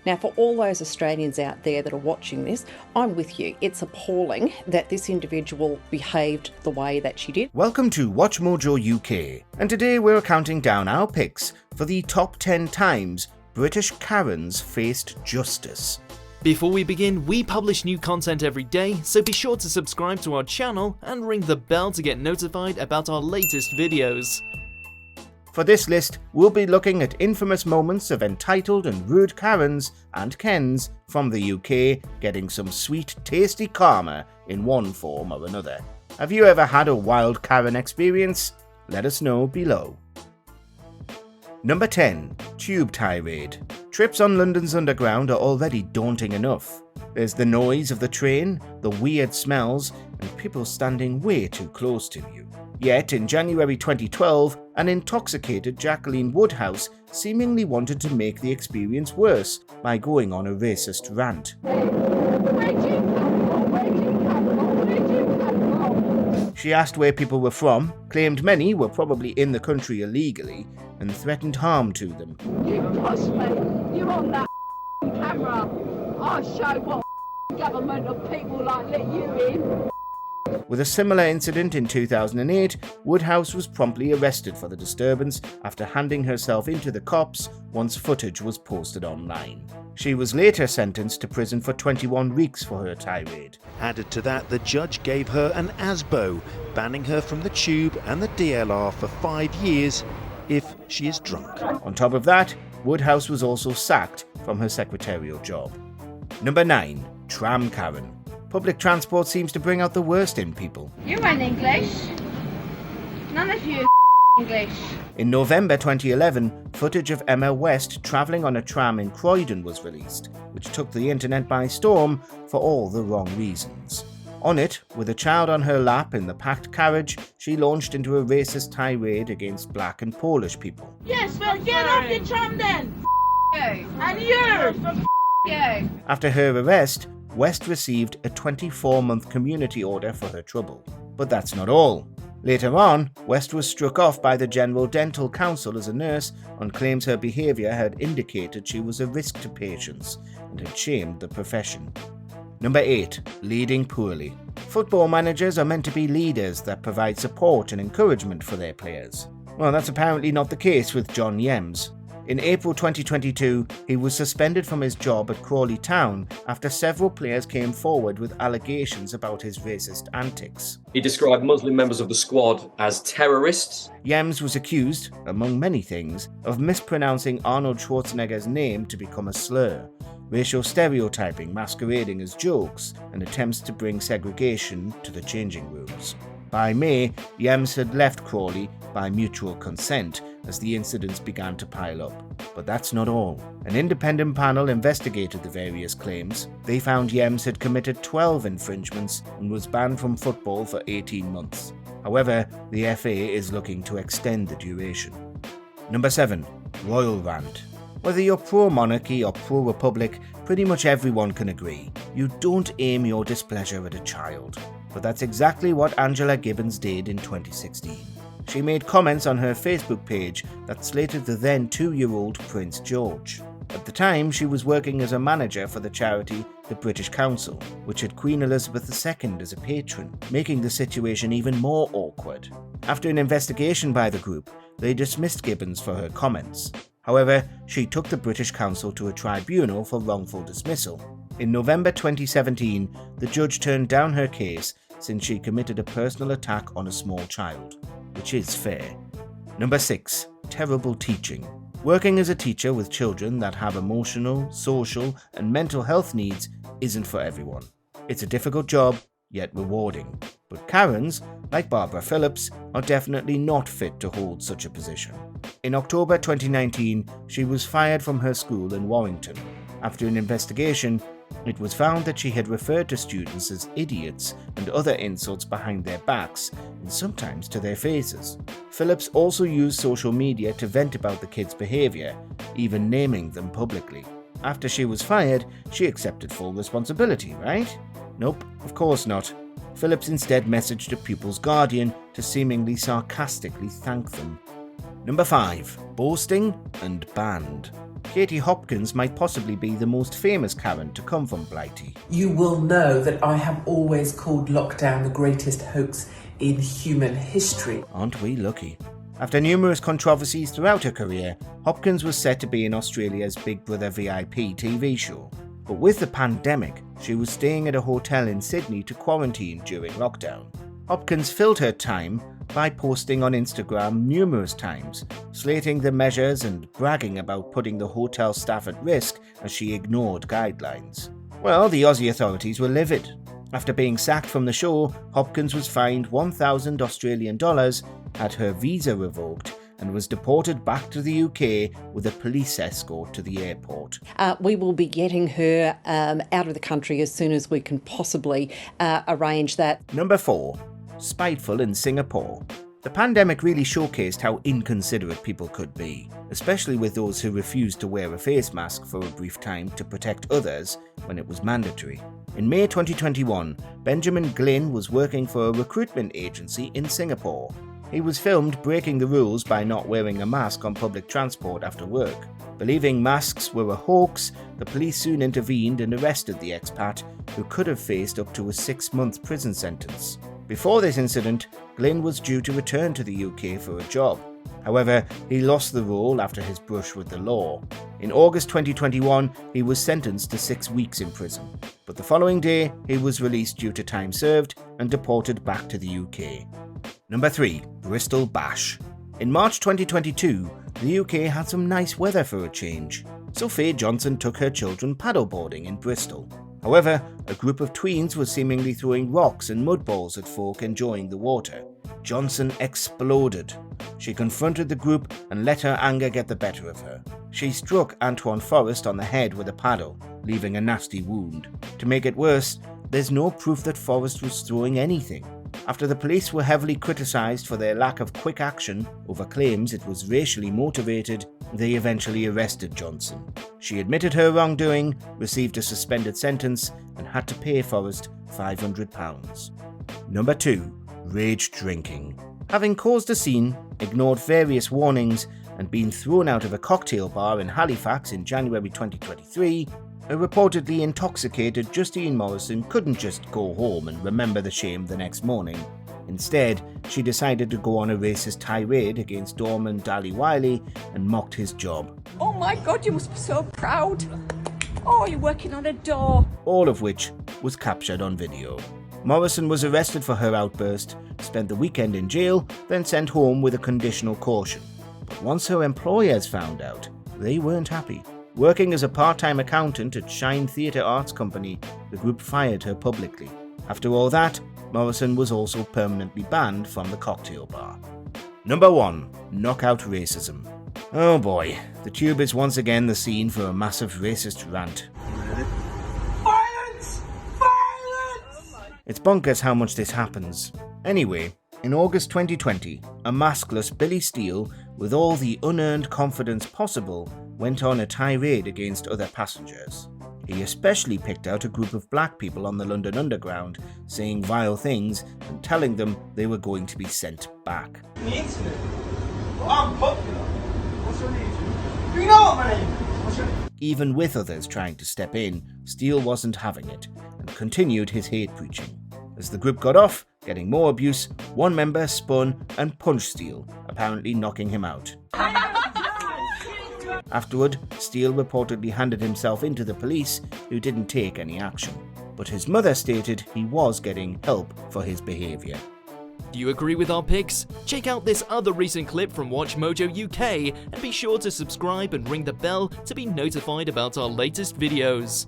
Now, for all those Australians out there that are watching this, I'm with you. It's appalling that this individual behaved the way that she did. Welcome to WatchMojoUK, and today we're counting down our picks for the top 10 times British Karens faced justice. Before we begin, we publish new content every day, so be sure to subscribe to our channel and ring the bell to get notified about our latest videos. For this list, we'll be looking at infamous moments of entitled and rude Karens and Kens from the UK getting some sweet, tasty karma in one form or another. Have you ever had a wild Karen experience? Let us know below. Number 10. Tube tirade. Trips on London's Underground are already daunting enough. There's the noise of the train, the weird smells, and people standing way too close to you. Yet, in January 2012, an intoxicated Jacqueline Woodhouse seemingly wanted to make the experience worse by going on a racist rant. She asked where people were from, claimed many were probably in the country illegally, and threatened harm to them. You push me, you're on that camera. I'll show what government of people like let you in. With a similar incident in 2008, Woodhouse was promptly arrested for the disturbance after handing herself into the cops once footage was posted online. She was later sentenced to prison for 21 weeks for her tirade. Added to that, the judge gave her an ASBO, banning her from the tube and the DLR for 5 years if she is drunk. On top of that, Woodhouse was also sacked from her secretarial job. Number 9. Tram Karen. Public transport seems to bring out the worst in people. You weren't English. None of you English. In November 2011, footage of Emma West travelling on a tram in Croydon was released, which took the internet by storm for all the wrong reasons. On it, with a child on her lap in the packed carriage, she launched into a racist tirade against black and Polish people. Yes, well, get off the tram then. You. And you. You. After her arrest, West received a 24-month community order for her trouble. But that's not all. Later on, West was struck off by the General Dental Council as a nurse on claims her behaviour had indicated she was a risk to patients and had shamed the profession. Number 8. Leading poorly. Football managers are meant to be leaders that provide support and encouragement for their players. Well, that's apparently not the case with John Yems. In April 2022, he was suspended from his job at Crawley Town after several players came forward with allegations about his racist antics. He described Muslim members of the squad as terrorists. Yems was accused, among many things, of mispronouncing Arnold Schwarzenegger's name to become a slur, racial stereotyping masquerading as jokes, and attempts to bring segregation to the changing rooms. By May, Yems had left Crawley by mutual consent as the incidents began to pile up. But that's not all. An independent panel investigated the various claims. They found Yems had committed 12 infringements and was banned from football for 18 months. However, the FA is looking to extend the duration. Number 7. Royal Rant. Whether you're pro-monarchy or pro-republic, pretty much everyone can agree. You don't aim your displeasure at a child. But that's exactly what Angela Gibbons did in 2016. She made comments on her Facebook page that slated the then 2-year-old Prince George. At the time, she was working as a manager for the charity the British Council, which had Queen Elizabeth II as a patron, making the situation even more awkward. After an investigation by the group, they dismissed Gibbons for her comments. However, she took the British Council to a tribunal for wrongful dismissal. In November 2017, the judge turned down her case since she committed a personal attack on a small child, which is fair. Number 6. Terrible teaching. Working as a teacher with children that have emotional, social, and mental health needs isn't for everyone. It's a difficult job, yet rewarding. But Karens, like Barbara Phillips, are definitely not fit to hold such a position. In October 2019, she was fired from her school in Warrington. After an investigation, it was found that she had referred to students as idiots and other insults behind their backs, and sometimes to their faces. Phillips also used social media to vent about the kids' behaviour, even naming them publicly. After she was fired, she accepted full responsibility, right? Nope, of course not. Phillips instead messaged a pupil's guardian to seemingly sarcastically thank them. Number 5. Boasting and banned. Katie Hopkins might possibly be the most famous Karen to come from Blighty. You will know that I have always called lockdown the greatest hoax in human history. Aren't we lucky? After numerous controversies throughout her career, Hopkins was set to be in Australia's Big Brother VIP TV show. But with the pandemic, she was staying at a hotel in Sydney to quarantine during lockdown. Hopkins filled her time by posting on Instagram numerous times, slating the measures and bragging about putting the hotel staff at risk as she ignored guidelines. Well, the Aussie authorities were livid. After being sacked from the show, Hopkins was fined $1,000 Australian, had her visa revoked, and was deported back to the UK with a police escort to the airport. We will be getting her out of the country as soon as we can possibly arrange that. Number 4. Spiteful in Singapore. The pandemic really showcased how inconsiderate people could be, especially with those who refused to wear a face mask for a brief time to protect others when it was mandatory. In May 2021, Benjamin Glynn was working for a recruitment agency in Singapore. He was filmed breaking the rules by not wearing a mask on public transport after work. Believing masks were a hoax, the police soon intervened and arrested the expat, who could have faced up to a 6-month prison sentence. Before this incident, Glynn was due to return to the UK for a job. However, he lost the role after his brush with the law. In August 2021, he was sentenced to 6 weeks in prison, but the following day he was released due to time served and deported back to the UK. Number 3. Bristol Bash. In March 2022, the UK had some nice weather for a change, so Faye Johnson took her children paddleboarding in Bristol. However, a group of tweens was seemingly throwing rocks and mud balls at folk enjoying the water. Johnson exploded. She confronted the group and let her anger get the better of her. She struck Antoine Forrest on the head with a paddle, leaving a nasty wound. To make it worse, there's no proof that Forrest was throwing anything. After the police were heavily criticised for their lack of quick action over claims it was racially motivated, they eventually arrested Johnson. She admitted her wrongdoing, received a suspended sentence, and had to pay Forrest £500. Number 2. Rage drinking. Having caused a scene, ignored various warnings, and been thrown out of a cocktail bar in Halifax in January 2023, a reportedly intoxicated Justine Morrison couldn't just go home and remember the shame the next morning. Instead, she decided to go on a racist tirade against doorman Dally Wiley and mocked his job. Oh my God, you must be so proud. Oh, you're working on a door. All of which was captured on video. Morrison was arrested for her outburst, spent the weekend in jail, then sent home with a conditional caution. But once her employers found out, they weren't happy. Working as a part-time accountant at Shine Theatre Arts Company, the group fired her publicly. After all that, Morrison was also permanently banned from the cocktail bar. Number 1. Knockout racism. Oh boy, the Tube is once again the scene for a massive racist rant. Violence! Violence! It's bonkers how much this happens. Anyway, in August 2020, a maskless Billy Steele, with all the unearned confidence possible, went on a tirade against other passengers. He especially picked out a group of black people on the London Underground, saying vile things and telling them they were going to be sent back. The internet. I'm popular. What's your name? Do you know what my name is? What's your name? Even with others trying to step in, Steele wasn't having it and continued his hate preaching. As the group got off, getting more abuse, one member spun and punched Steele, apparently knocking him out. Afterward, Steele reportedly handed himself into the police, who didn't take any action. But his mother stated he was getting help for his behaviour. Do you agree with our picks? Check out this other recent clip from WatchMojoUK and be sure to subscribe and ring the bell to be notified about our latest videos.